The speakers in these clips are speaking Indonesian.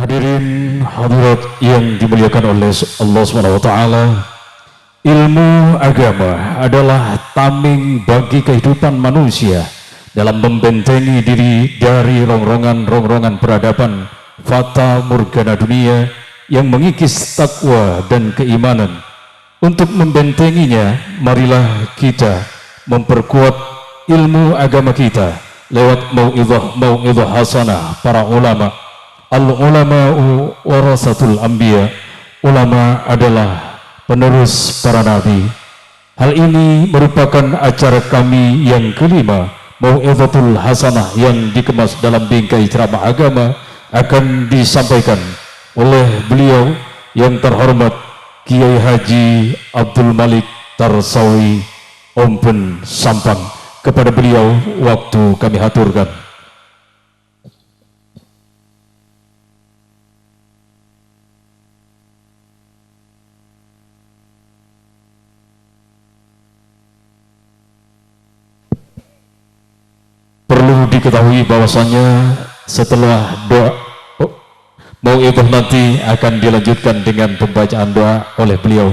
Hadirin hadirat yang dimuliakan oleh Allah SWT, ilmu agama adalah tameng bagi kehidupan manusia dalam membentengi diri dari rongrongan-rongrongan peradaban fata morgana dunia yang mengikis takwa dan keimanan. Untuk membentenginya, marilah kita memperkuat ilmu agama kita lewat mau'izah hasanah para ulama. Al-ulama'u warasatul anbiya. Ulama adalah penerus para nabi. Hal ini merupakan acara kami yang kelima, mau'izatul hasanah, yang dikemas dalam bingkai ceramah agama, akan disampaikan oleh beliau yang terhormat Kiai Haji Abdul Malik Tarsawi Ompen Sampang. Kepada beliau waktu kami haturkan. Perlu diketahui bahwasanya setelah doa mau'izah nanti akan dilanjutkan dengan pembacaan doa oleh beliau.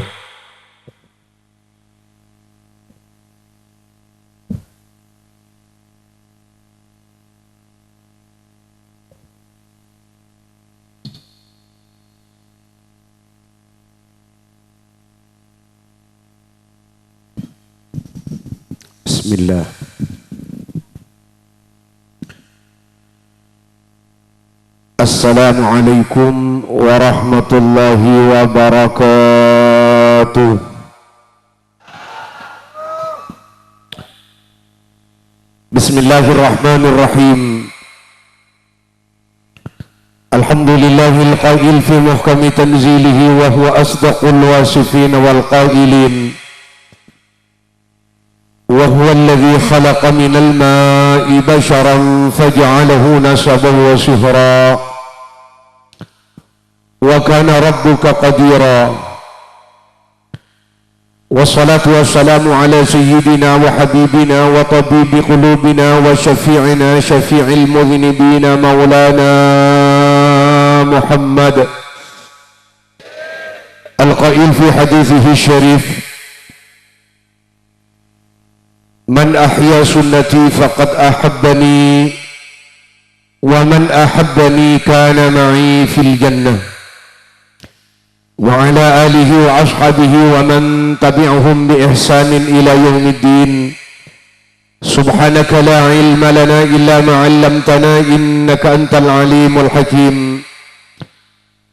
Bismillah. Assalamualaikum warahmatullahi wabarakatuh. Bismillahirrahmanirrahim. Alhamdulillahil qail fi muhkami tanzilihi wa huwa asdaqul wasifin wal qailin. وهو الذي خلق من الماء بشرا فجعله نسبا وصهرا وكان ربك قديرا والصلاة والسلام على سيدنا وحبيبنا وطبيب قلوبنا وشفيعنا شفيع المذنبين مولانا محمد القائل في حديثه الشريف: من أحيا سنتي فقد أحبني ومن أحبني كان معي في الجنة. وعلى آله وأصحابه ومن تبعهم بإحسان إلى يوم الدين. سبحانك لا علم لنا إلا ما علمتنا إنك أنت العليم الحكيم.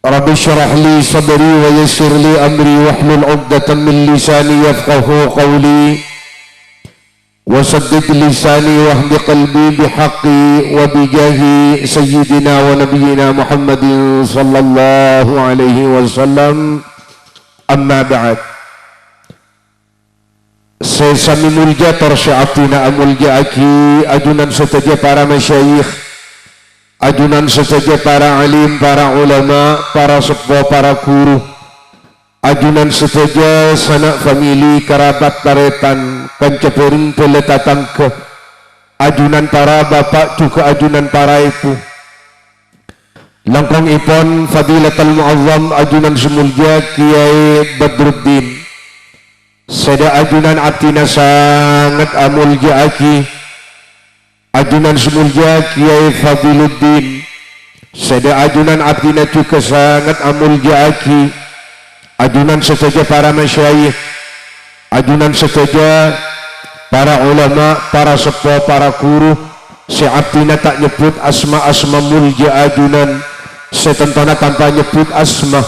رب اشرح لي صدري ويسر لي أمري واحلل عقدة من لساني يفقهوا قولي وسدد لساني واهد قلبي بحقي وبجاه سيدنا ونبينا محمد صلى الله عليه وسلم. أما بعد. Sesami mulja tersyaatina amulja aki ajunan setaja para masyayikh, ajunan setaja para alim, para ulama, para sepuh, para guru, ajunan setaja sanak famili, kerabat taretan, kanceperin peletatang ke, ajunan para bapak juga ajunan para ibu. Langkong ipon fadilatul muazzam ajunan semulja Kiai Badruddin. Seda ajunan atina sangat amulja aki, ajunan semulja Kiai Fadiluddin. Seda ajunan atina juga sangat amulja aki, ajunan sesaja para masyayikh, ajunan sesaja para ulama, para sepuh, para guru. Si abdina tak nyebut asma-asma mulja ajunan, setentana tanpa nyebut asma.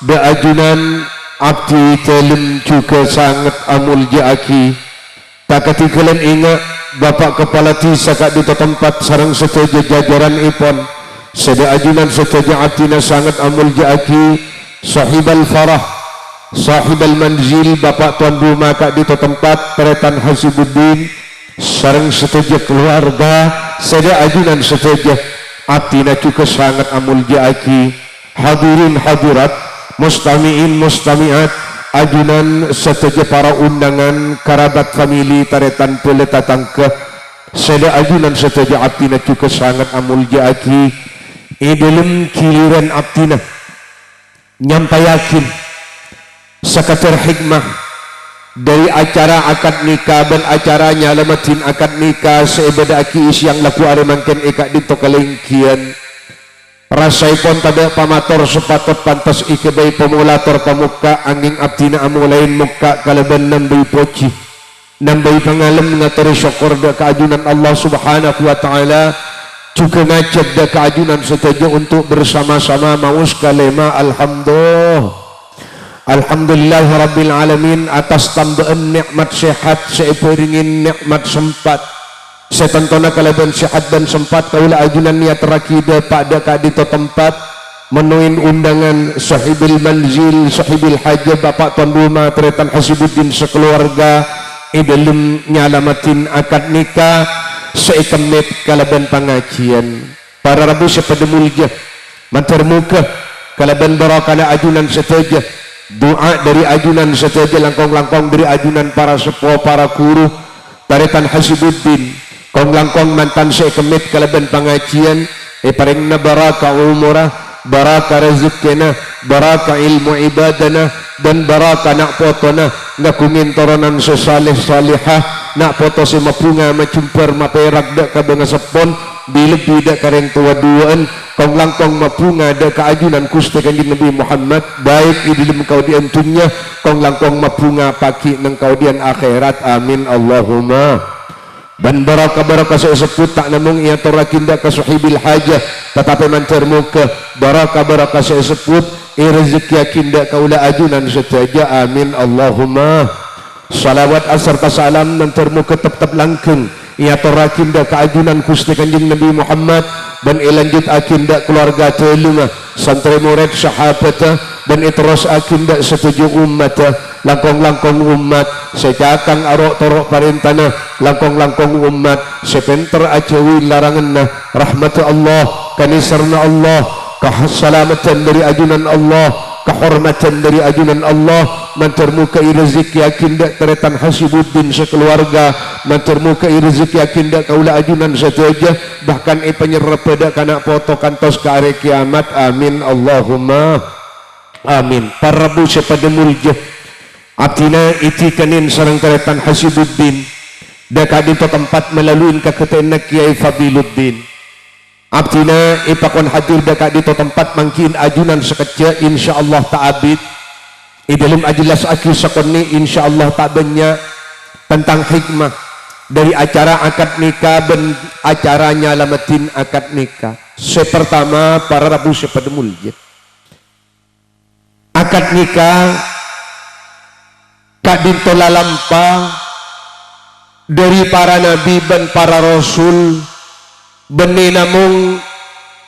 Be ajunan abdi telim juga sangat amulja aki. Tak ketinggalan ingat Bapak Kepala Desa kak di tempat sarang sesaja jajaran ipon. Seda ajunan sesaja abdina sangat amulja aki, sahibal farah, sahibal manzil, Bapak Tuan Rumah kak di tempat Peretan Hasibuddin, sarang setuju keluarga. Saya ajunan setuju atina juga sangat amulja aki. Hadirin hadirat, mustami'in mustami'at, ajunan setuju para undangan, kerabat famili taretan peletatang ke. Saya ajunan setuju atina juga sangat amulja aki. dalam giliran abdina nyampayakin sakatar hikmah dari acara akad nikah dan acaranya lamatin akad nikah seibada aki isyang laku arimangken ika dito kalengkian rasai pon tada pamator sepatot pantas ikebay pemulator pamuka angin abdina amulain muka kalaban nambay poci nambay pangalam ngatari syukur da keajunan Allah subhanahu wa ta'ala juga ngajak da keajunan setuju untuk bersama-sama maus kalema Alhamdulillah Rabbil Alamin atas tambahan nikmat sehat seiringin nikmat sempat setentona kalaban sehat dan sempat kaula ajunan niat rakida pada kadito tempat menuin undangan sahibil manzil sahibil hajah bapak tuan rumah Tretan Hasibuddin sekeluarga dalam nyalamatin akad nikah seikemit kalaban pengajian para rabu sepada mulja mantar muka kalaban barakala ajunan seteja doa dari ajunan seteja langkong-langkong dari ajunan para sepuh para guru Tretan Hasibuddin kong langkong mantan seikemit kalaban pengajian paringna baraka umurah baraka rezekina baraka ilmu ibadana dan baraka nak potona ngakungin toronan sesalih salihah nak foto si mapunga macumpar maperak dak kabang sepon bilebih dak kareng tua duaan kong langkong mapunga dak keajunan kusti kanjeng Nabi Muhammad baik di dalam kaudian dunia kong langkong mapunga paki nang kaudian akhirat amin Allahumma dan baraka saya sebut tak namung ia torakin dak kasuhibil hajah tetapi mancar muka baraka saya sebut rezeki akinda kaula ajunan setaja amin Allahumma salawat serta salam nanti muka tetap langkeng ia torakin dak keajunan kusti kanjeng Nabi Muhammad dan ilanjut akinda keluarga telunga santri murid sahabat dan itros akinda setuju umat langkong-langkong umat secakang arok torok parintana langkong-langkong umat sepenter ajawi laranganna rahmat Allah kanisarna Allah keselamatan dari ajunan Allah kehormatan dari ajunan Allah mantermuka rezeki akinda Tretan Hasibuddin sekeluarga mantermuka rezeki akinda kaula ajunan saja bahkan penyerap pada kana foto kantos ke hari kiamat amin Allahumma amin para rabu sepada mulja abdina itikanin sarang Tretan Hasibuddin dakadito tempat melalui kaketena Kiai Fadiluddin abdina ipakon hadir dakadito tempat mangkin ajunan sekecil insyaallah ta'abid dalam ajelas aki sakoni insyaallah ta'benya tentang hikmah dari acara akad nikah dan acaranya lamatin akad nikah sepertama para rabu sepada mulja akad nikah kadinto lalampa dari para nabi dan para rasul benih namung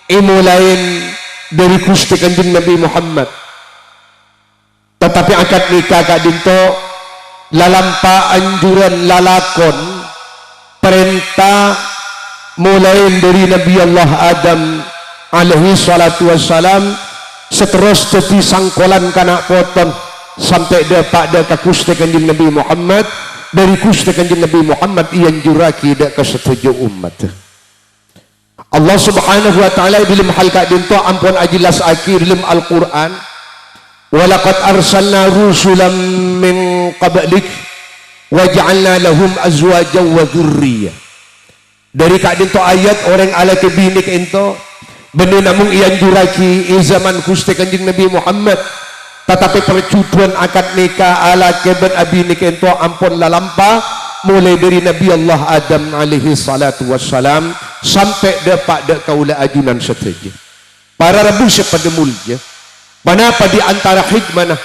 ilmu lain dari Gusti Kanjeng Nabi Muhammad tetapi akad nikah kadinto lalampa anjuran lalakon perintah mulai dari Nabi Allah Adam alaihi salatu wassalam seterus jadi sangkolan kanak potong sampai dapat dak Gusti Kanjeng Nabi Muhammad dari Gusti Kanjeng Nabi Muhammad yang juraki dak kesetuju umat Allah subhanahu wa ta'ala dalam hal kadinto ampun ajilas akhir dalam Al-Quran walaqad arsalna rusulam min qablik waja'alna lahum azwajan wa dhurriyyah dari kadinto ayat orang ala kebinik ento benih namung iyan juraki zaman Gusti Kanjeng Nabi Muhammad tetapi percuduan akad nikah ala keben abinik ento ampun lalampa mulai dari Nabi Allah Adam alaihi salatu wassalam sampai dapat dak kaula ajunan seteja para rabu sepada mulja manapa di antara hikmah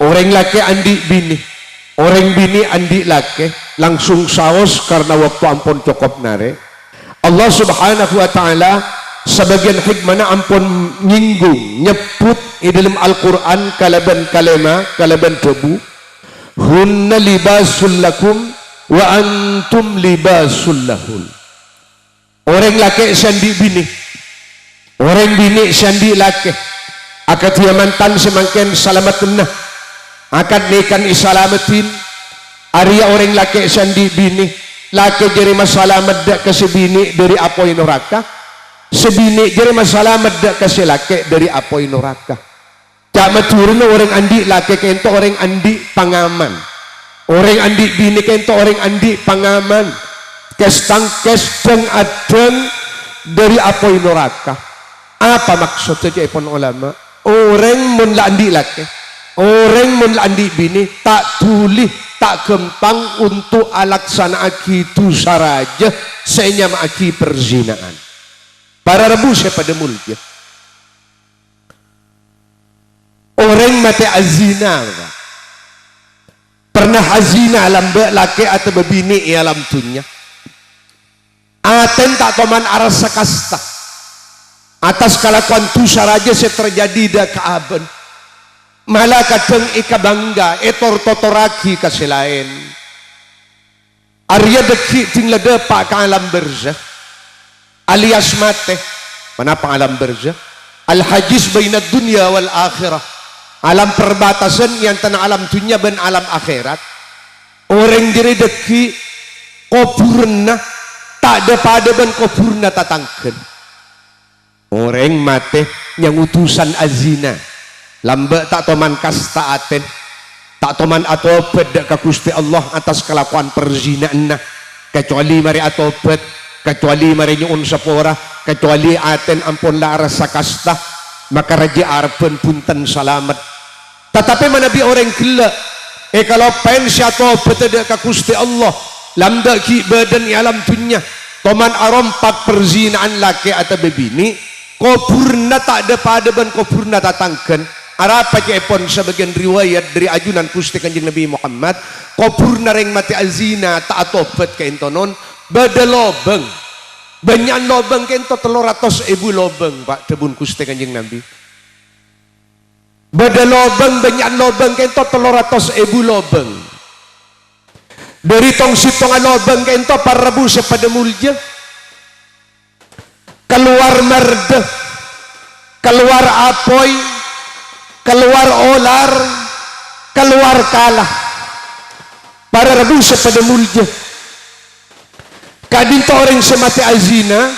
orang laki andi bini orang bini andi laki langsung saos karena waktu ampun cukup nare Allah subhanahu wa ta'ala sebagian hikmah ampun nyinggung nyebut di dalam Al-Quran kalaban kalema kalaban debu hunna libasul lakum wa antum libasul lahul orang laki sandi bini orang bini sandi laki akad dia mantan semakin salamatna akad nikan isalamatin Arya orang laki sandi bini laki jadi masalah medak ke sebini dari apa yang neraka sebini jadi masalah medak kasih laki dari apoi neraka. Cak maturun orang andi laki kento orang andi pangaman. Orang andi bini kento orang andi pangaman. Kestang adeng dari apoi neraka. Apa maksud saja ipon ulama? Orang mun andi laki, orang mun andi bini tak tulih tak gempang untuk alaksana aki tu saraja senyam aki perzinaan. Para rebus pada mulia. Orang mati azina, pernah azina alam laki atau bebini alam tunya. Aten tak toman arasa kasta. Atas kalakuan tu saraja se terjadi dah kaaban. Malah kadang ika bangga etor totoraki kasilain. Arya deki tinggal depak ke alam berzah. Alias mate mana alam berzah al hajis baina dunia wal akhirah, alam perbatasan yang tanah alam dunia dan alam akhirat. Orang diri deki kopurna tak ada pada ben kopurna tatangken. Orang mate yang utusan azina lambe tak toman kastaaten tak toman atopet dak ka Gusti Allah atas kelakuan perzinaan kecuali mari atopet, kecuali mari nyuun sapora, kecuali aten ampun laras sakasta, maka raja arpen punten salamet. Tetapi manabi orang gila kalau pensi atau beteda ka Gusti Allah lamda ki badan alam dunya toman arompak perzinaan laki atau bebini kopurna tak ada pada ban kopurna tatangken. Arapa cepon sebagian riwayat dari ajunan Gusti Kanjeng Nabi Muhammad kopurna reng mati azina tak atopet ke intonon bada lobeng banyak lobeng kento 300.000 lobeng Pak tebun Gusti Kanjeng Nabi. Bada lobeng banyak lobeng kento 300.000 lobeng. Dari tong sitongan lobeng kento para rebu sepada mulja keluar merde, keluar apoy, keluar olar, keluar kalah. Para rebu sepada mulja kadinto orang semati azina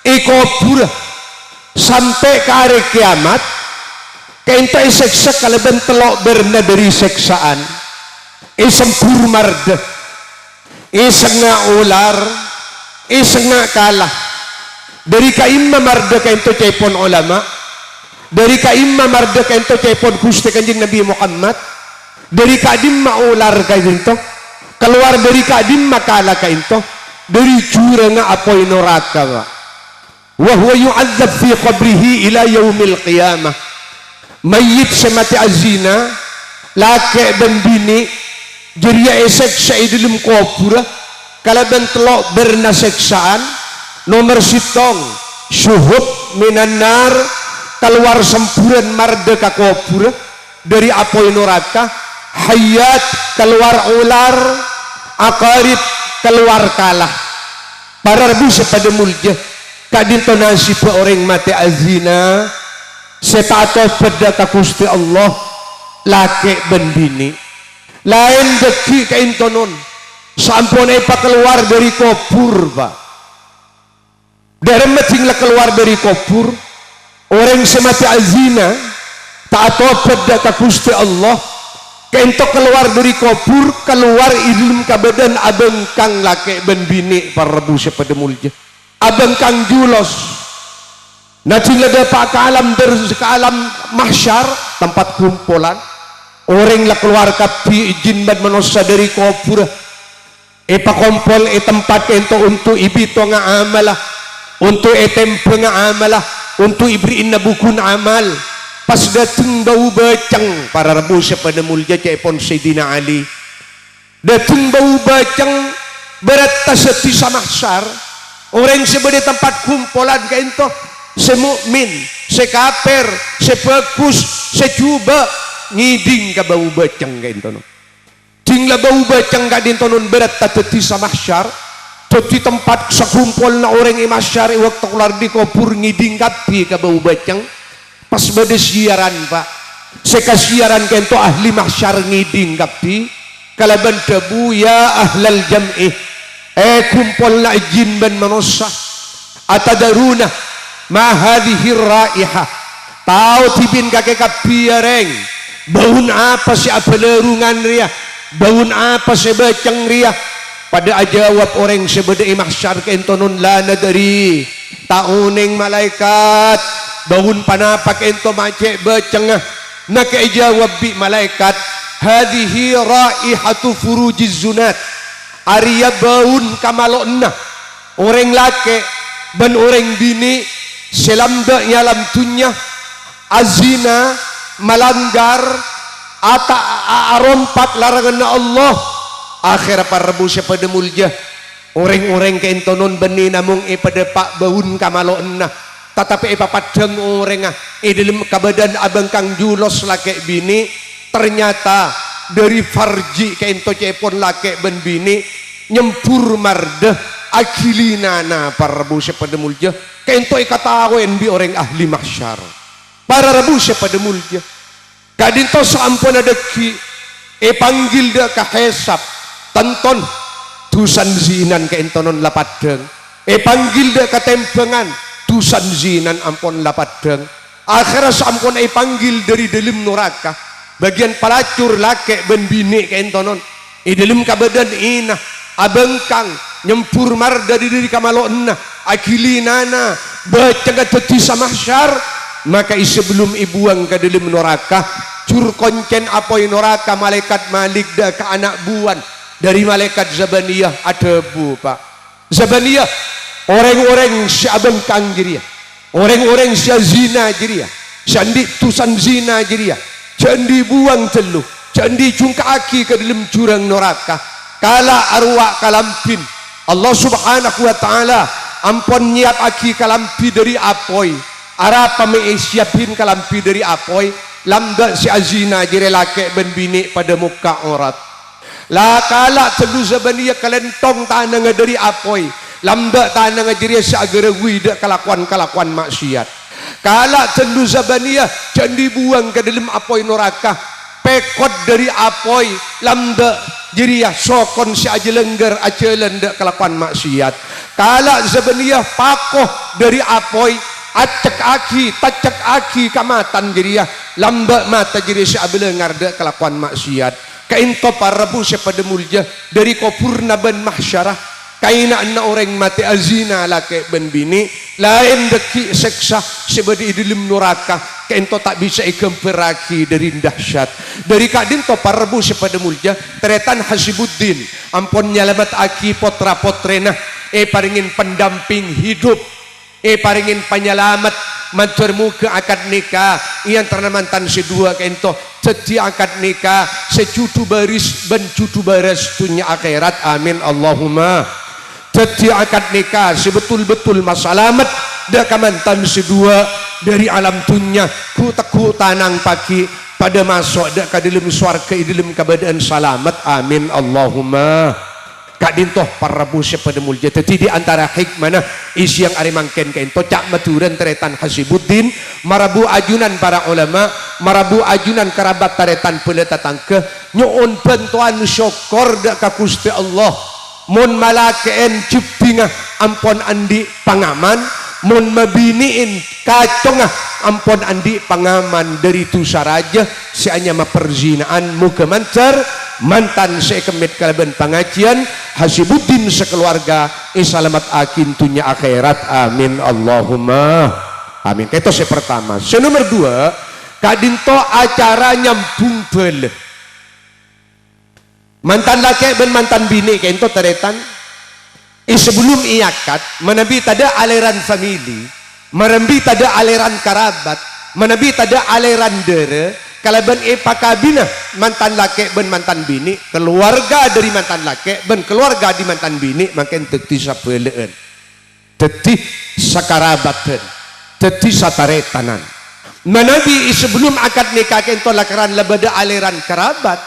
ikopura sampai ke hari kiamat kento seksa kalaban telok berna dari seksaan sempur marda isengna ular isengna kalah dari kaimma marda kento cepon ulama dari kaimma marda kento cepon Gusti Kanjeng Nabi Muhammad dari kadimma ular kento keluar dari kadimma kalah kento dari jurang apoi neraka wa huwa yu'adzab fi qabrihi ila yaumil qiyamah. Mayit semati azina laki dan bini jeria eseksa dalam kubur kalaban telok berna seksaan nomor sitong syuhud minan nar keluar sempuran marda ka kubur dari apoi neraka hayat keluar ular akarib keluar kalah. Para rebu sepada mulja kadinto nasib orang mati azina setato pada ka Gusti Allah laki ben bini lain deki kaintonon sampun epa keluar dari kubur Pak. Dari metinglah keluar dari kubur orang semati azina tak pada ka Gusti Allah kento keluar dari kubur keluar ilum kabadan abeng kang laki ben bini para rebu sepada mulja abeng kang julos nanti ada pak ke alam mahsyar tempat kumpulan orang lah keluar kapi izin dan manusia dari kubur pak kompol tempat kento untuk ibito nga amalah untuk tempe nga amalah untuk ibriin na buku na amal. Pas datang bau bacang para rebu sepada mulja cepon Sayyidina Ali datang bau bacang berat tasati samahsar orang sebagai tempat kumpulan kento semukmin sekafir sebagus secuba ngiding ka bau bacang kento no tingla bau bacang kadinto non berat tasati samahsar di tempat sekumpul na orang imasyar waktu keluar di kubur ngiding kapi ka bau bacang. Pas bade siaran Pak sekasiaran kento ahli mahsyar ngiding kapi kalaban debu ya ahlal jam'i kumpul na jin ben manusia atadaruna ma hadhihi raihah tahu tibin kakek kapiareng baun apa si apelerungan ria baun apa si beceng ria pada ajawab orang sebeda mahsyar kentonon lana dari tauneng malaikat baun panapak ento macek becengah nak jawab bi malaikat hadhihi raihatu furujiz zunat arya baun kamalonna orang laki dan orang bini selamba nyalam tunya azina melanggar ata arompak larangan Allah akhir parbu pada mulja orang-orang kentonon beni namung pada pak baun kamalonna tetapi papadang orang dalam kabadan abang kang julos laki bini ternyata dari farji kento cepon laki ben bini nyempur mardah akhilinana para rabu pada mulja kento ikatawen bi orang ahli mahsyar para rabu pada mulja kadinto sampun ada ki panggil dah kahesap tonton tusan zinan kentonon lapadeng panggil dah katempengan tusan zinan ampun lapadeng akhirnya sampun panggil dari dalam neraka bagian pelacur laki ben bini kentonon dalam kabadan inah abengkang nyempur mar dari diri kamalonna akhilinana baca teti samahsyar maka sebelum ibuang ke dalam neraka cur koncen apoi neraka malaikat malik dah ke anak buan dari malaikat Zabaniyah ada bu pak Zabaniyah orang-orang si abengkang jiria orang-orang si zina jiria candi tusan zina jiria candi buang teluh candi cungkaki ke dalam jurang neraka kala arwah kalampin Allah subhanahu wa ta'ala ampun nyiap aki kalampi dari apoi ara pame siapin kalampi dari apoi lamba si azina jire laki ben bini pada muka aurat la kala telu Zabaniyah kalentong tanang dari apoi lamba tanang jire si agarawi dak kelakuan maksiat kala telu Zabaniyah candi buang ke dalam apoi neraka pekot dari apoi lamba jadi ya sokon si ajelengger acelen dak kelakuan maksiat kala Zabaniyah pakoh dari apoi acek aki tacek aki kamatan jadi ya lamba mata jadi si abelengar dak kelakuan maksiat kainto parabu pada mulja dari kopurna ben mahsyarah kaina anna orang mati azina laki ben bini lain deki seksa sebadi dalam neraka kento tak bisa ikemperaki dari dahsyat dari kadinto parabu pada mulja teretan hasibuddin ampun nyalamat aki potra potrena paringin pendamping hidup paringin penyelamat matur muka akad nikah yang ternamantan sedua kento setiap akad nikah secutu baris ben cutu baris dunia akhirat amin Allahumma setiap akad nikah sebetul-betul masalamat dah kamantan sedua dari alam dunia ku teku tanang pagi pada masuk dak ka dalam swarga dalam keadaan salamat amin Allahumma kadintoh parabu pada mulja tadi di antara hikmana isi yang ari mangken kento cak maturan teretan hasibuddin marabu ajunan para ulama marabu ajunan kerabat taretan peleta tangke nyuun bantuan syukur dak ka Gusti Allah mun malakeen ciptinga ampon andi pangaman mun mabiniin kacongah ampon andi pangaman dari tu saraja si anya maperzinaan muga mancar mantan sekemit kalaban pengajian hasibuddin sekeluarga selamat akin tunya akhirat amin Allahumma amin itu se pertama se nomor dua kadinto acara nyambung bele mantan laki ben mantan bini kento teretan sebelum iakat menabi tada aliran famili menabi tada aliran karabat menabi tada aliran dere kalaban pakabina mantan laki ben mantan bini keluarga dari mantan laki ben keluarga di mantan bini makin teti sapeleen teti sakarabatan teti sataretanan menabi sebelum akad nikah kento lakaran labada aliran karabat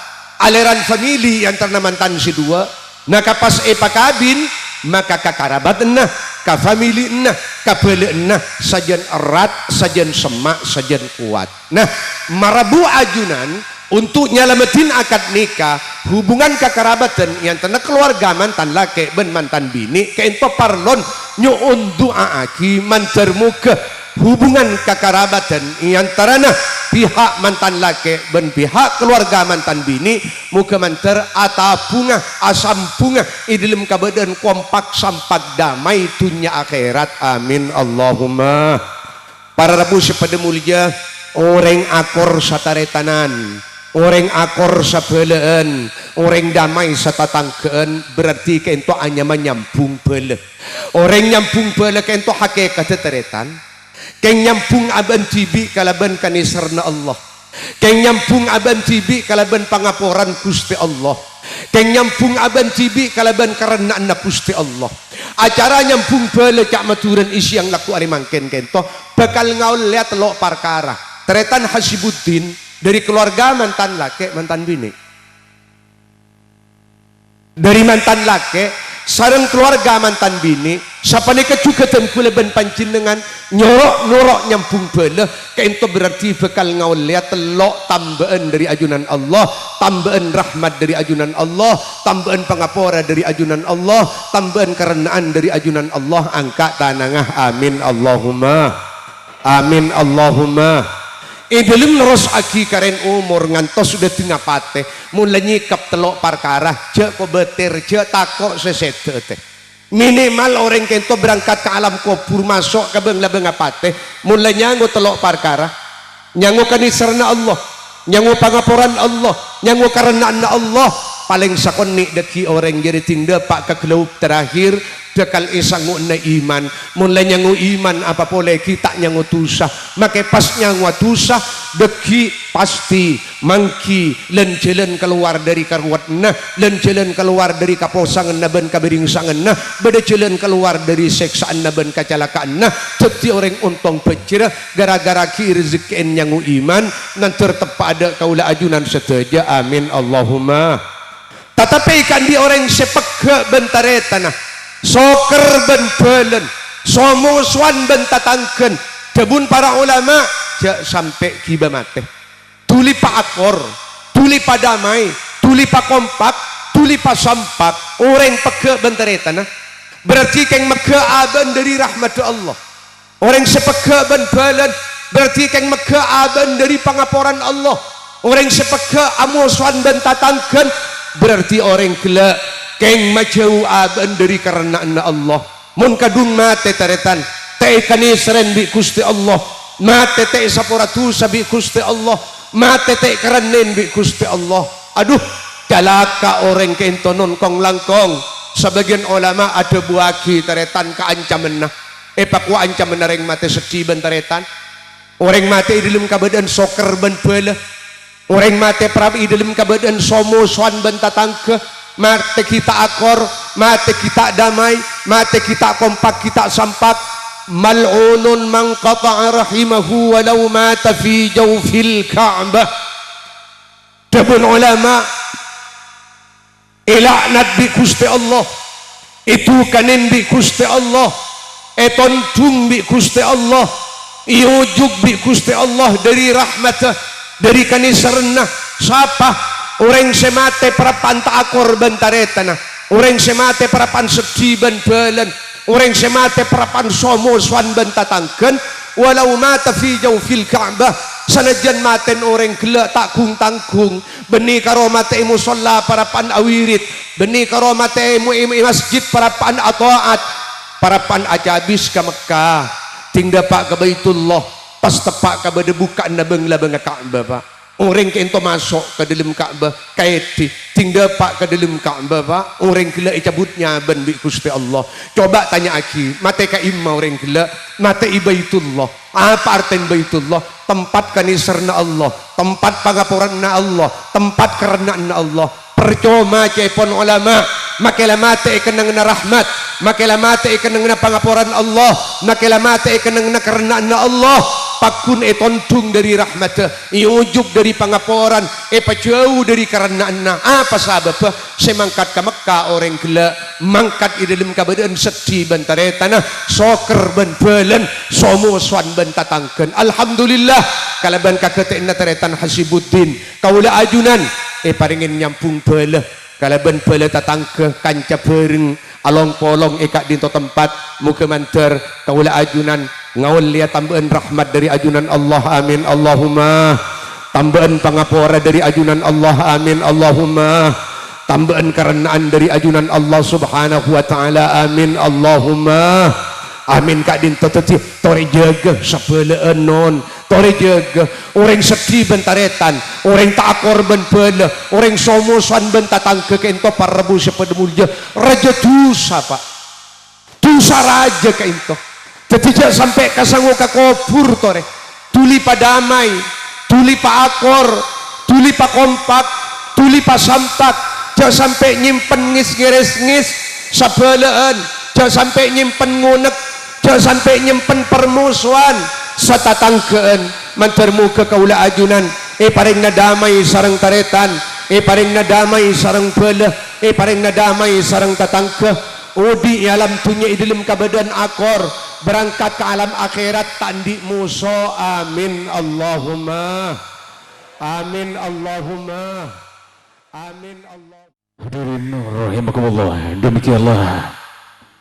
aliran famili yang terna mantan si dua nah kapas pakabin maka kakarabat enah ka famili enah ka bele enah sajen erat sajen semak sajen kuat nah marabu ajunan untuk nyelamatin akad nikah hubungan kekerabatan yang tena keluarga mantan laki ben mantan bini kento parlon nyuun doa aki mantar muka hubungan kekerabatan antarana pihak mantan laki dan pihak keluarga mantan bini muka mantar atapunga asampunga dalam keadaan kompak sampak damai dunia akhirat amin Allahumma. Para rabu sepada mulia orang akor sataretanan orang akor sabelaan orang damai satatangkean berarti kento hanya menyambung bela orang nyambung bela kento hakikat teretan keng nyampung aban tibi kalaban kanisarna Allah keng nyampung aban tibi kalaban pangaporan Gusti Allah keng nyampung aban tibi kalaban karena anak Gusti Allah acara nyampung bela cak maturan isi yang laku ari mangken kento bakal ngaul lihat telok perkara teretan Hasibuddin dari keluarga mantan laki mantan bini dari mantan laki sareng keluarga mantan bini sapane kecugatan kula ben panjenengan nyorok nyambung bela kento berarti bakal ngaul lihat telok tambahan dari ajunan Allah tambahan rahmat dari ajunan Allah tambahan pangapora dari ajunan Allah tambahan karenaan dari ajunan Allah angka tanangah amin Allahumma amin Allahumma. Dalam leros aki karen umur ngantos sudah tengah pate mulai nyikap telok perkara je ko betir je takok sesete teh minimal orang kento berangkat ke alam kubur masuk ke beng pate mulai nyanggo telok perkara nyanggo kanisarna Allah nyanggo pangaporan Allah nyanggo karena Allah paling sakoni deki orang jadi tindak pak ke gelaup terakhir dekal isangu na iman mulai nyangu iman apa boleh kita nyangu tusa make pas nyangu tusa deki pasti mangki len jalan keluar dari karuatna len jalan keluar dari kaposangan na ben kabiringsangan na beda jalan keluar dari seksaan na ben kecelakaan na jadi orang untung pecira gara-gara ki rezeki nyangu iman nanti terpada kaula ajunan seteja amin Allahumma. Tetapi kan di orang sepeke bentare tanah soker ben belen somuswan ben tatangken debun para ulama jak sampai kiba mate tuli pa akor tuli pa damai tuli pa kompak tuli pa sampak orang peke bentare tanah berarti keng meke aban dari rahmat Allah orang sepeke ben belen berarti keng meke aban dari pangaporan Allah orang sepeke amuswan ben tatangken berarti orang gila keng majau aban dari karena Allah mun kadung mate taretan teh kanisren bi Gusti Allah mate teh sapuratu sabi Gusti Allah mate teh karanen bi Gusti Allah aduh dalaka orang kento non kong langkong sebagian ulama ada buaki taretan keancaman nah pakwa ancaman reng mate sedih ben taretan orang mate di dalam kabadan soker ben bela orang mate prabi di dalam kabadan somo swan ben tatangke mate kita akor, mate kita damai, mate kita kompak, kita sampak. Mal'unun man qata'a rahimahu walau mata fi jawfil Ka'bah. Dabun ulama ilaknat bi Gusti Allah, itu kanin bi Gusti Allah, etontung bi Gusti Allah, iujuk bi Gusti Allah dari rahmatah, dari kanisarna. Siapa? Orang semate perapan takor bentaretana, orang semate perapan sedih ben belen, orang semate perapan somo swan bentatangken, walau mata fi jawfil Ka'bah, sanajan maten orang gelak takung tanggung, beni karo mate musalla perapan awirit, beni karo mate masjid perapan ataat, perapan ajabis ke Mekah, tinggal pak ke Baitullah, pas tepak ke bade buka nabeng labeng Ka'bah pak. Orang kento masuk ke dalam Ka'bah kaiti tinggal pak ke dalam Ka'bah pak orang gila cabutnya ben bi Gusti Allah coba tanya aki mate ka imma orang gila mate Baitullah apa artinya Baitullah tempat kanisarna Allah tempat pangapuranna Allah tempat karenana Allah percuma cepon ulama makela mate kenang na rahmat makela mate kenang na pangapuran Allah makela mate kenang na karenana Allah pakun tontung dari rahmat iujuk dari pangaporan pajauh dari karenana apa sabab semangkat ke Mekah orang gila mangkat di dalam keadaan sedih bentare tanah soker ben belen somo swan ben tatangken alhamdulillah kalaban kaketekna taretan Hasibuddin kaula ajunan paringin nyampung bela kalaban bela tatangke kanca bareng along polong eka dinto tempat muka manter kaula ajunan ngaul liat tambahan rahmat dari ajunan Allah amin Allahumma, tambahan pangapora dari ajunan Allah amin Allahumma, tambahan karenaan dari ajunan Allah subhanahu wa ta'ala amin Allahumma, amin kak din tototi tore jaga sapeleun non tore jaga orang sedih bentaretan orang tak korban pele orang somosan bentatang ke kento parrebu sepedemulja raja dosa pak dosa raja ke ento tidak sampai kasangu ka kofur tore tuli pa damai tuli pa akor tuli pa kompak tuli pa sampak jangan sampai nyimpen ngis sabeleun jangan sampai nyimpen ngunek jangan sampai nyimpen permusuhan satatangkeun mantermu ke kaula ajunan paring nadamai sareng taretan paring nadamai sareng peuleuh paring nadamai sareng tatangkeh udi alam tunya idilem kabadan akor berangkat ke alam akhirat tandi muso amin Allahumma amin Allahumma amin Allah. Hadirin rahimakumullah, demikianlah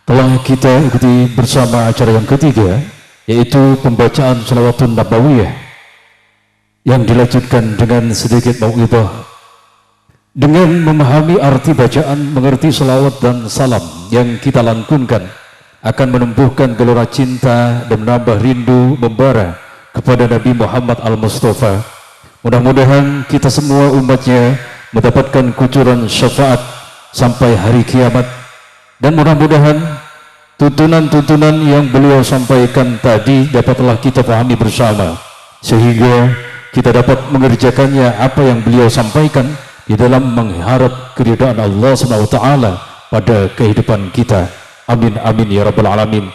telah kita ikuti bersama acara yang ketiga, yaitu pembacaan Shalawatun Nabawiyah yang dilanjutkan dengan sedikit mau'idhah. Dengan memahami arti bacaan, mengerti salawat dan salam yang kita lantunkan akan menumbuhkan gelora cinta dan menambah rindu membara kepada Nabi Muhammad Al-Mustafa. Mudah-mudahan kita semua umatnya mendapatkan kucuran syafaat sampai hari kiamat. Dan mudah-mudahan tuntunan-tuntunan yang beliau sampaikan tadi dapatlah kita pahami bersama, sehingga kita dapat mengerjakannya apa yang beliau sampaikan di dalam mengharap keridhaan Allah SWT pada kehidupan kita. Amin amin ya rabbal alamin.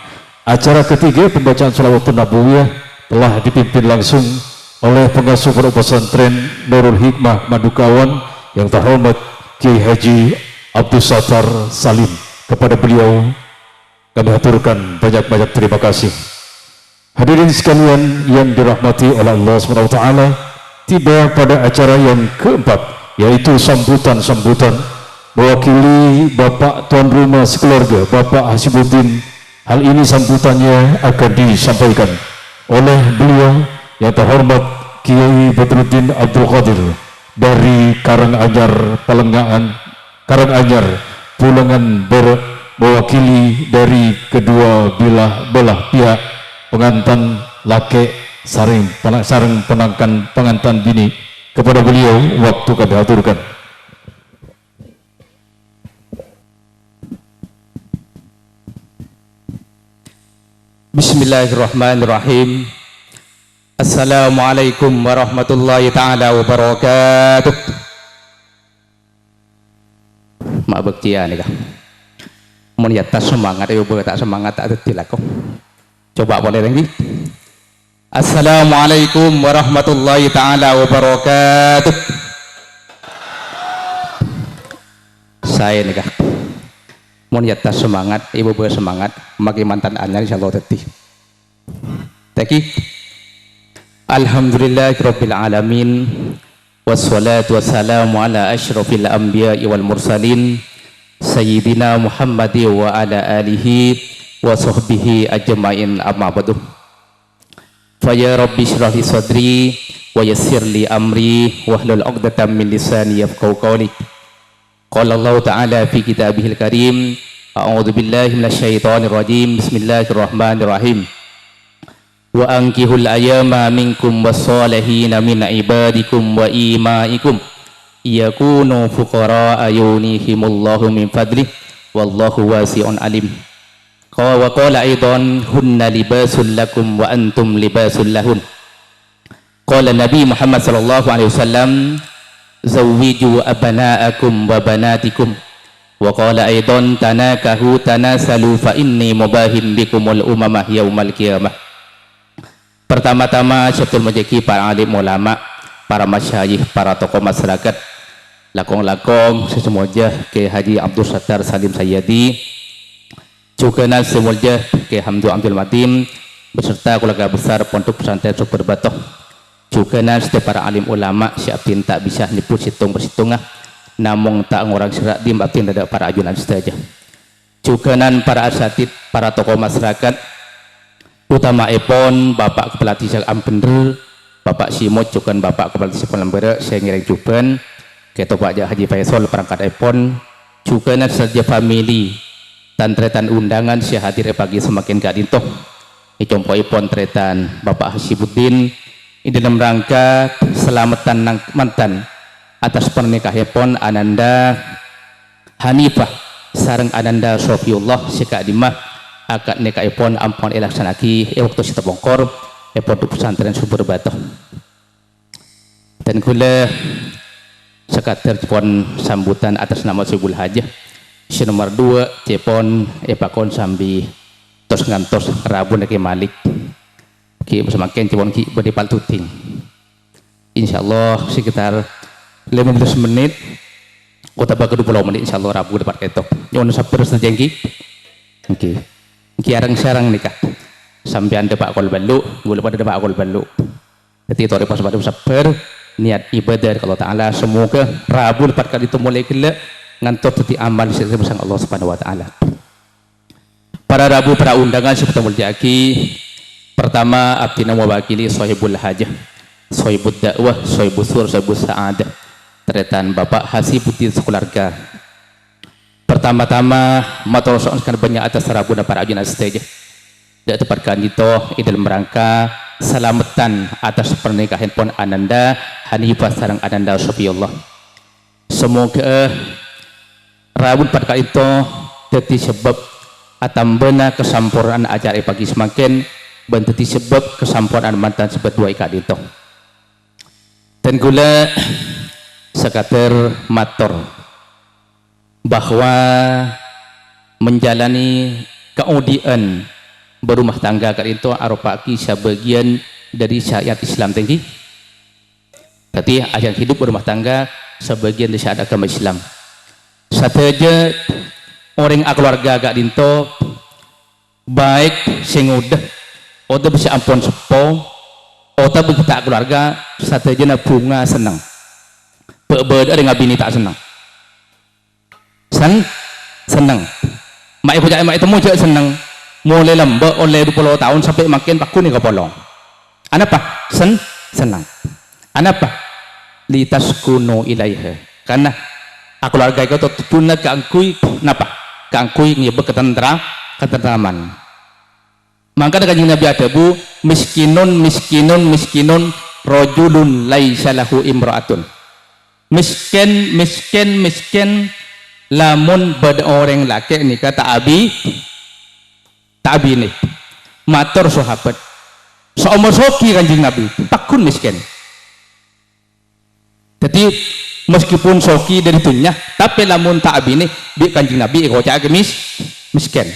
Acara ketiga pembacaan Shalawatun Nabawiyah telah dipimpin langsung oleh pengasuh Pondok Pesantren Nurul Hikmah Madukawan yang terhormat Kiai Haji Abdul Sattar Salim. Kepada beliau kami haturkan banyak-banyak terima kasih. Hadirin sekalian yang dirahmati oleh Allah SWT, tiba pada acara yang keempat, yaitu sambutan-sambutan mewakili Bapak Tuan Rumah Sekeluarga, Bapak Hasibuddin. Hal ini sambutannya akan disampaikan oleh beliau yang terhormat Kiai Badruddin Abdul Qadir dari Karanganyar Pulangan Berek, mewakili dari kedua belah pihak pengantin laki sareng pengantin bini. Kepada beliau waktu kami aturkan. Bismillahirrahmanirrahim. Assalamualaikum warahmatullahi ta'ala wabarakatuh. Mak bekcia nih kah meniat tak semangat tak semangat tak dilakukan. Coba boleh lagi. Assalamualaikum warahmatullahi ta'ala wabarakatuh. Saya nih kah meniat tak semangat ibu bersemangat maki mantan anyar insyaallah tadi. Taki alhamdulillahirabbil alamin. Wassalatu wassalamu ala asyrafil anbiya'i wal mursalin Sayyidina Muhammadi wa ala alihi wa sahbihi ajma'in amma ba'du. Faya rabbi syrah li sadri wa yassir li amri wahlul 'uqdatam min lisani yafqahu qawli. Qala Allah ta'ala fi kitabihil karim, a'udzu billahi minasyaitonir rajim, bismillahirrahmanirrahim. Wa ankihul ayama minkum wassalihina min ibadikum wa imaikum yakunu fuqara ayunihimullahu min fadlih wallahu wasi'un alim. Wa qala aidan hunna libasul lakum wa antum libasul lahun. Qala Nabi Muhammad sallallahu alaihi wasallam zawwiju abna'akum wa banatikum. Wa qala aidan tanakahu tanasalu fa inni mubahim bikumul umamah yaumal qiyamah. Pertama-tama syukur majeki para alim ulama, para masyayikh, para tokoh masyarakat, lakong-lakong sesemuanya ke Haji Abdul Sattar Salim Sayyadi, juga semuanya ke Hamdu Abdul Matin beserta keluarga besar Pondok Pesantren Super Batoh, juga setiap para alim ulama siapin tak bisa niput situng bersitungah, namun tak ngorang serak dim abtin ada para ajunan saja. juganan para asatid, para tokoh masyarakat, utama epon Bapak Kepala Desa Ambener, Bapak Simot, jugan Bapak Kepala Desa Palembere, saya ngiring juban, ketua Pak Haji Faisal perangkat epon, juganan saja family, dan tretan undangan saya hadir pagi semakin gak dintoh, icompo epon tretan Bapak Hasibuddin, ini dalam rangka selamatan nang mantan atas pernikahan epon Ananda Hanifah sareng Ananda Sofiullah seka dimah akad nikah epon ampun elaksanaki waktu sita bongkor epon di pesantren Sumber Batu dan kula sekater pon sambutan atas nama Subul Hajah si nomor 2 cepon epakon sambi tos ngantos Rabu nake Malik ki semakin cepon ki berdepal tuting insyaallah sekitar 15 menit kota baru 20 menit insyaallah Rabu dapat ketok nyon sabar sejengki oke ki arang-sarang nikah sampean depak kol balu gula pada depak kol balu jadi tore pas pada sabar niat ibadah kalau taala semoga Rabu dapat kali itu mulai gila ngantor teti amal sirri bersang Allah Subhanahu wa taala para Rabu para undangan seperti muljaki pertama abdina mewakili sahibul hajah sahibud dakwah sahibus sur sahibus sa'adah teretan Bapak Hasibuddin sekeluarga pertama-tama matur soalkan banyak atas Rabu dan para ajin stage dan tepatkan itu dalam rangka selamatan atas pernikahan pon Ananda Hanifah sareng Ananda Sofiullah semoga Rabu pada itu jadi sebab atambena kesampurnaan acara pagi semakin benteti sebab kesampurnaan mantan sebab dua ikat itu dan gula sekater matur bahwa menjalani kemudian berumah tangga kali itu arupaki sebagian dari syariat Islam tinggi tapi ajaran hidup berumah tangga sebagian dari syariat agama Islam sateja orang keluarga agak dinto baik sing udah atau bisa ampun sepo atau begitu keluarga sateja na bunga senang beda dengan bini tak senang senang mak ibu mak itu juga senang mulai lembek oleh 20 tahun sampai makin pakun ke polong apa senang apa litas kuno ilaiha karena keluarga itu tujuannya keangkui napa keangkui ngibek ketentraman maka dengan Nabi ada bu miskinun rojulun laisa lahu imra'atun miskin lamun beda orang laki ini kata abi nih matur sahabat seumur soki kanjeng Nabi takun miskin jadi meskipun soki dari dunia tapi lamun abi nih di kanjeng Nabi kocak miskin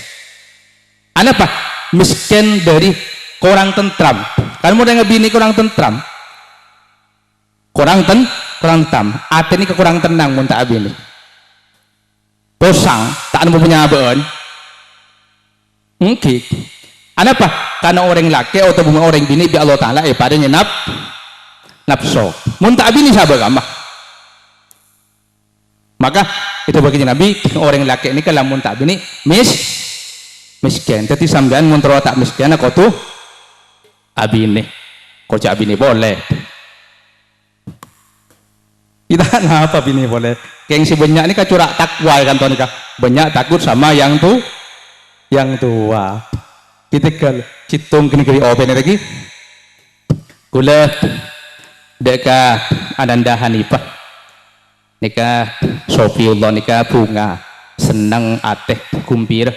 apa miskin dari kurang tentram kan mau dengan bini kurang tentram kurang tentram hati ini kekurang tenang mun tak abini posang tak ada punya abon mungkin apa karena orang laki atau orang bini bi Allah Ta'ala padanya nafsu mun tak abini sabar gamah maka itu bagi Nabi orang laki ini kalau mun tak abini miskin jadi sampean mun tak miskin aku tuh abini kocak abini boleh kita ngapa bini boleh yang si banyak ini kecurak takwa kan tuh nikah banyak takut sama yang tua kita ke citung kini kiri open lagi kula deka Ananda Hanifah nikah Sofiullah nikah bunga senang ateh kumpir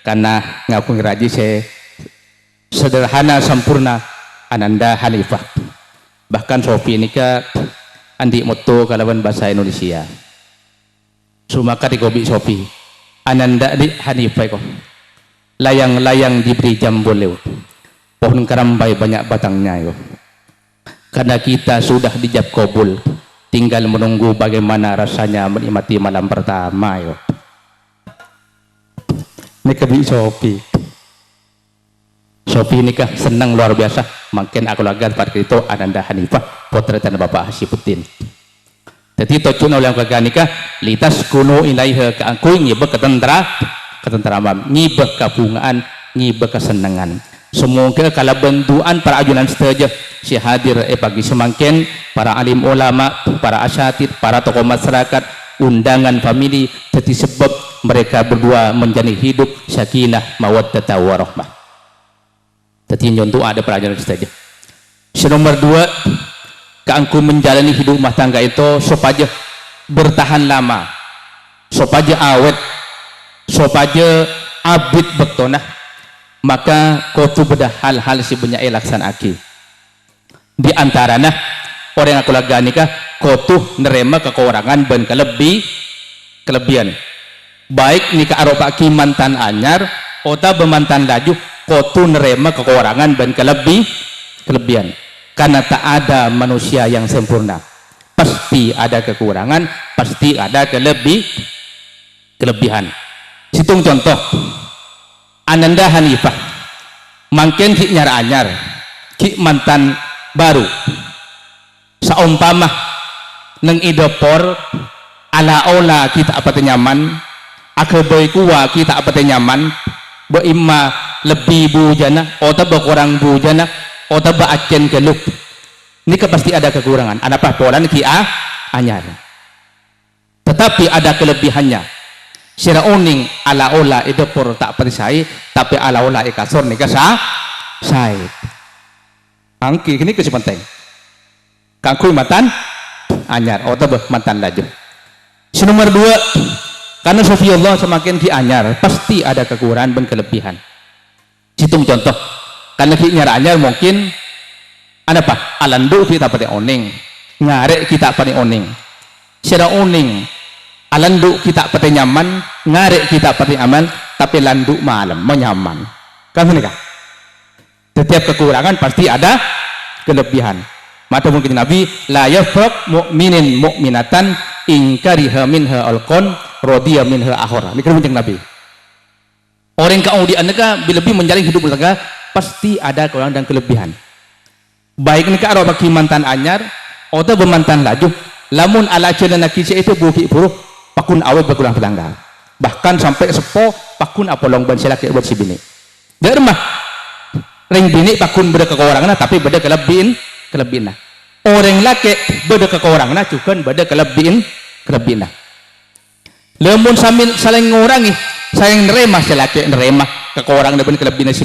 karena ngaku ngeraji saya sederhana sempurna Ananda Hanifah bahkan Sofi nikah andi moto kalawan bahasa Indonesia sumaka di gobi Sofi Ananda di Hanifah kok layang-layang diberi jambul pohon kerambai banyak batangnya yo karena kita sudah dijab kabul tinggal menunggu bagaimana rasanya menikmati malam pertama yo ini kebi Sofi nikah senang luar biasa makin aku lagar pada itu Ananda Hanifah potretan Bapak Hasibuddin jadi tujuan oleh keluarga nikah litas kuno ilaiha keangkui ngibek ketentraman, ngibah kabungaan, ngibah kesenangan. Semoga kalau bentuan para ajunan setuju si hadir pagi semangkin, para alim ulama, para asyatid, para tokoh masyarakat, undangan famili, jadi sebab mereka berdua menjalani hidup sakinah mawaddah warahmah. Jadi contoh ada para ajunan setuju. Nomor 2, keangku menjalani hidup rumah tangga itu supaya bertahan lama, supaya awet, supaya abid bektonah, maka kotu beda hal-hal si banyak laksanaki. Di antaranya orang yang aku laga nikah kotu nerema kekurangan dan kelebihan. Baik nikah arupaki mantan anyar ota bemantan laju kotu nerema kekurangan dan kelebihan. Karena tak ada manusia yang sempurna. Pasti ada kekurangan, pasti ada kelebihan. Hitung contoh. Ananda Hanifah mungkin ki nyar anyar ki mantan baru saumpama neng idopor ala ola kita apa nyaman akeboy kuwa kita apa nyaman bo imma lebih bujana atau berkurang bujana atau baacen keluk ini pasti ada kekurangan ada apa polan ki anyar tetapi ada kelebihannya. Sira uning ala ola itu por tak perisai tapi ala ola ikasor nikah sai angki ini kesih penting kangkui mantan anyar atau mantan laju. Nomor 2, karena Sofiullah semakin ki anyar pasti ada kekurangan dan kelebihan. Hitung contoh karena ki anyar mungkin ada apa alandu kita pada oning ngarek kita pada oning sira uning alandu kita pati nyaman, ngarek kita pati aman, tapi landu malam menyaman. Kan ini kah? Setiap kekurangan pasti ada kelebihan. Maka mungkin Nabi la yafraq mu'minin mu'minatan ingkariha minha alqon rodiya minha akhora. Ini kan Nabi. Orang kemudian mereka lebih menjalin hidup bertangga pasti ada kekurangan dan kelebihan. Baik nikah arwah bagi mantan anyar atau bermantan laju. Lamun ala celana kisah itu buki buruk pakun awet berkurang tetangga bahkan sampai sepo pakun apolong ban selaki buat si bini dermah ring bini pakun beda kekurangan tapi beda kelebihan orang laki beda kekurangan juga beda kelebihan lemun sambil saling ngurangi saling nerema selaki nerema kekurangan dan kelebihan si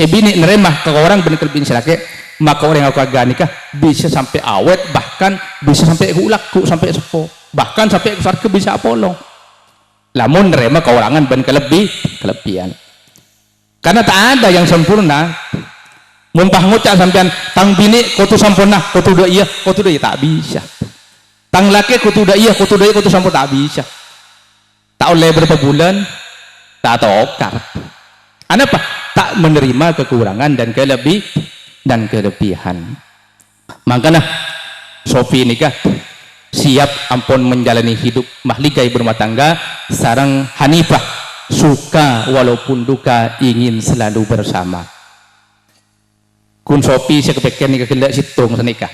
bini nerema kekurangan dan kelebihan selaki maka orang yang agak nikah bisa sampai awet bahkan bisa sampai laku sampai sepo bahkan sampai ke surga bisa apolong lamun nerema kekurangan dan kelebihan karena tak ada yang sempurna mumpah ngucap sampean tang bini kutu sempurna kutu dua iya tak bisa tang laki kutu dua iya kutu sempurna tak bisa tak oleh berapa bulan tak tokar apa tak menerima kekurangan dan kelebihan makanya Sofi nikah siap ampun menjalani hidup mahligai berumah tangga sarang Hanifah suka walaupun duka ingin selalu bersama kun Sofi saya kepikiran nikah kelak situng senikah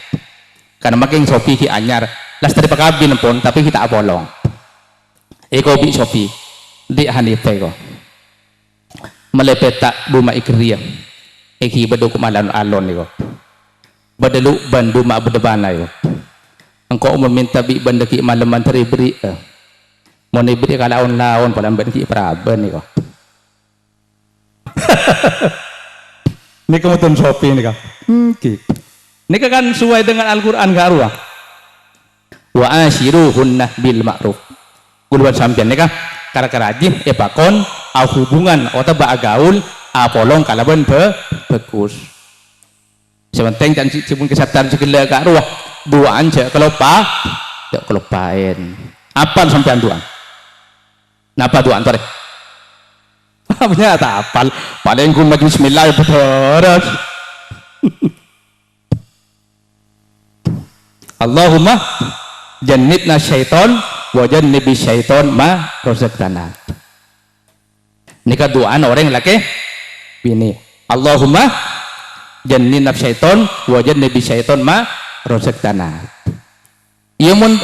karena makin Sofi ki anyar las dari pakabin pun tapi kita apolong eko bi Sofi di Hanifah ko melepeta buma ikriya eki bedu kemalan alon ko badelu bandu ma bedebana yo engkau meminta bi benda ki malaman teriberi mau diberi kalaun lawan pada benda ki praben ni kok ini kamu tun Sofi ni kak ini kan sesuai dengan Al-Quran garuah wa ashiruhunna bil ma'ruf kuluan sampian ni kak kara-karajin pakon au hubungan atau gaul apolong kalaban bekus sementing dan cipun kesadaran segala garuah duaan cek kelupain apa sampean duaan napa duaan tore punya tak apal paling ku maju bismillah betul Allahumma jannibna syaiton wa jannibi syaiton ma razaqtana nikah duaan orang laki bini Allahumma jannibna syaiton wa jannibi syaiton ma rozek tanah iya mun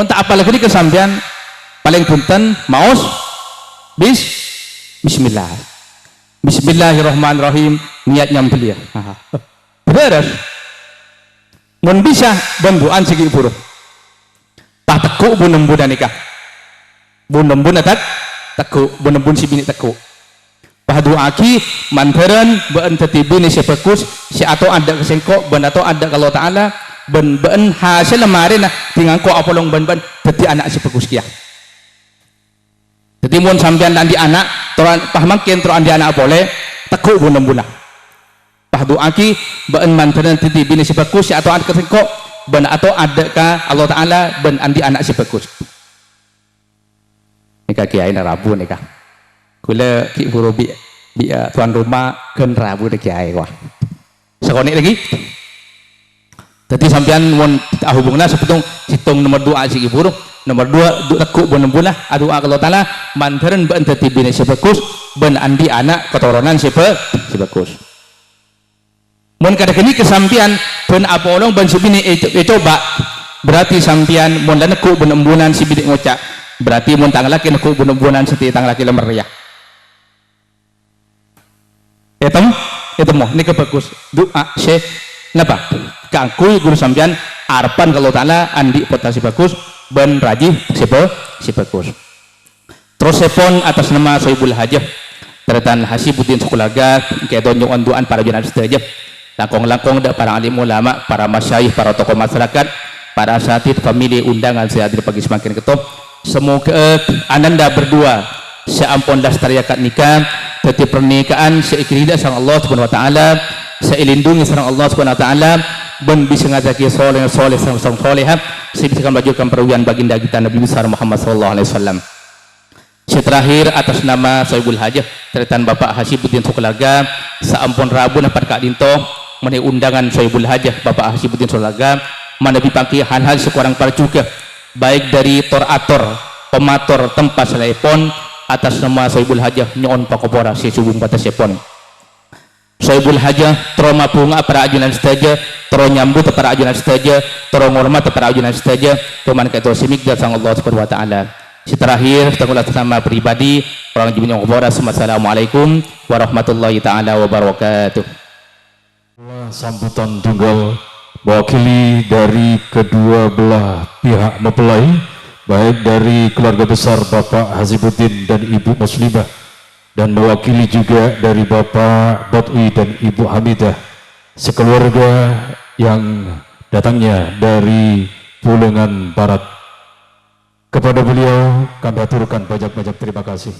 tak apa lagi kesampian paling punten maos Bismillah. Bismillahirrahmanirrahim, niatnya belia. Beres. Mun bisa bantuan segi buruk. Tah tekuk bu nembun nikah. Bu nembun atat tekuk, bu nembun si bini tekuk. Pahdu aki manteran beun tetibini si pekus si atau ada kesengkok ben atau ada kalau taala ben hasil lemari nah tinggal ko apolong ben teti anak si pekus kia. Jadi mun sampean andi anak toran pahmakin toran andi anak boleh tekuk bu nembun. Pahdu aki beun manteran tetibini si pekus si atau ada kesengkok ben atau ada ka Allah taala ben andi anak si pekus. Nikah kiai na Rabu nikah. Kula ki buru bi tuan rumah ken Rabu de kiai wah. Sekonik lagi. Tadi sampean mun hubungna sepetung hitung nomor 2 si buru, nomor 2 tekuk bon bulah adu Allah taala manteran ben tetibine si bagus ben andi anak keturunan si bagus. Mun kada kini kesampian ben apolong ben sibini coba berarti sampian mun nekuk ben embunan si bidik ngocak berarti mun tang laki nekuk ben embunan seti tang laki lemeriah. Itu mau ini kebagus doa syekh napa kangkui guru sampean arpan kalau taala andi potasi bagus ben raji si bagus. Terus sepon atas nama Sohibul Hajah teratan Hasibuddin Sukulaga kedon yung onduan para junan sedaja langkong-langkong da para alim ulama, para masyayikh, para tokoh masyarakat, para asatid, famili undangan saya hadir pagi semakin ketop. Semoga ananda berdua seampun lestariakan nikah teti pernikahan seikirida sang Allah subhanahu wa ta'ala seilindungi sang Allah subhanahu wa ta'ala ben bisa ngajaki soleh sang solehah bisa melanjutkan perwian baginda kita Nabi besar Muhammad sallallahu alaihi wasallam. Terakhir atas nama Sohibul Hajah teritan Bapak Hasibuddin Sukulaga seampun Rabu dapat kak dinto menai undangan Sohibul Hajah Bapak Hasibuddin Sukulaga mana dipaki hal-hal sekurang parcuka baik dari torator pemator tempat telepon atas nama Sohibul Hajah nyon pakopora si subung batas sepon. Sohibul Hajah trauma bunga para ajunan saja tero nyambut para ajunan saja tero ngormat para ajunan saja teman kaitu simik dan sang Allah subhanahu wa ta'ala. Si terakhir kita atas nama pribadi orang jibin yang kopora. Assalamualaikum warahmatullahi ta'ala wabarakatuh. Sambutan tunggal mewakili dari kedua belah pihak mempelai baik dari keluarga besar Bapak Hasibuddin dan Ibu Muslimah dan mewakili juga dari Bapak Batui dan Ibu Hamidah sekeluarga yang datangnya dari Pulengan Barat. Kepada beliau kami aturkan banyak-banyak terima kasih.